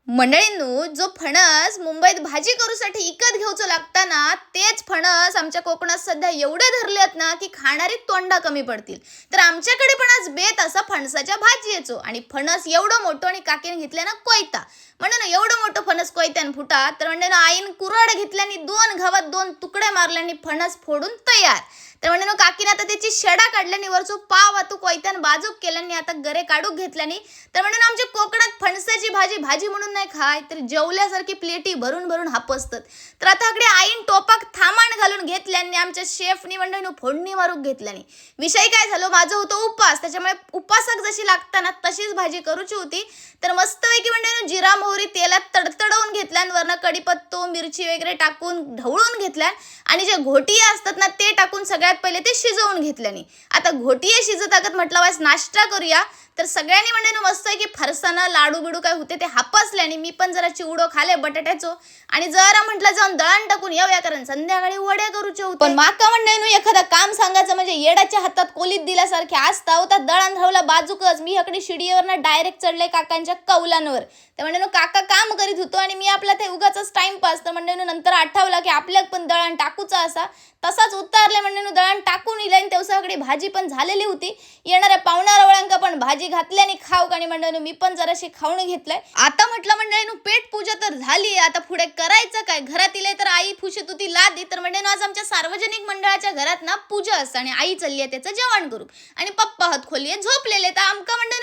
मंडळींनो, जो फणस मुंबईत भाजी करूसाठी विकत घेऊचो लागताना तेच फणस आमच्या कोकणात सध्या एवढे धरलेत ना की खाणारी तोंडा कमी पडतील. तर आमच्याकडे पण आज बेत असा फणसाच्या भाजी येचो आणि फणस एवढं मोठं आणि काकीने घेतल्या ना कोयता. म्हणून एवढं मोठं फणस कोयत्यान फुटा तर म्हणजे ना आईन कुऱ्हाड घेतल्यानी 2 घावात 2 तुकडे मारल्यानी फणस फोडून तयार. तर म्हणजे काकीने आता त्याची शेडा काढल्यानी वरचो पाव वातू कोयत्यान बाजूक केल्यानी आता गरे काढूक घेतल्यानी. तर म्हणजे आमच्या कोकणात फणसाची भाजी भाजी म्हणून नाही खाय तर जेवल्यासारखी प्लेटी भरून भरून हापसतात. तर आता अगदी आईन टोपाक थामाण घालून घेतल्यानी आमच्या शेफनी म्हणजे फोडणी मारूक घेतल्यानी. विषय काय झालो, माझं होतं उपास, त्याच्यामुळे उपासाक जशी लागताना तशीच भाजी करूची होती. तर मस्तपैकी म्हणजे जिरा मोहरी तेलात तडतडवून घेतल्यान वरनं कढीपत्तो मिरची वगैरे टाकून ढवळून घेतल्यान आणि जे घोटिया असतात ना ते टाकून सगळ्यात पहिले ते शिजवून घेतल्यानी. आता घोटिये शिजत आगत म्हटलं वास नाश्ता करूया. तर सगळ्यांनी म्हणजे मस्त की फरसाना लाडू बिडू काय होते ते हापसल्याने मी पण जरा चिवडो खाले बटाट्याचो आणि जरा म्हटलं जाऊन दळण टाकून येऊया कारण संध्याकाळी वड्या करूचे होते. पण माका म्हणजे एखादा काम सांगायचं म्हणजे येडाच्या हातात कोलीत दिल्यासारखे असता होता. दळण धावला बाजूकच मी हकडी शिडीवरनं डायरेक्ट चढले काकांच्या कौलांवर. तर म्हणजे काका काम करीत होतो आणि मी आपला ते उगाच टाइमपास. तर म्हणजे नंतर आठवला की आपल्याक पण दळण टाकूचा असा. तसाच उतारले म्हणजे दळण टाकून इले आणि तेवसाकडे भाजी पण झालेली होती. येणाऱ्या पाहुणारवळ्यांका पण भाजी घातल्याने खाऊ आणि म्हणजे मी पण जराशी खाऊन घेतलंय. आता म्हटलं म्हणजे पेट पूजा तर झाली, आता पुढे करायचं काय. घरात इले तर आई फुशीत होती लादी. तर म्हणजे आज आमच्या सार्वजनिक मंडळाच्या घरात ना पूजा असते आणि आई चालली आहे त्याचं जेवण करू आणि पप्पा हात खोली झोपलेले. तर आमका म्हणजे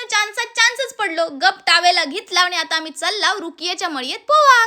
चान्सच पडलो, गप टावेला घेतला आणि आता आम्ही चालला रुकियाच्या मळीत पोहा.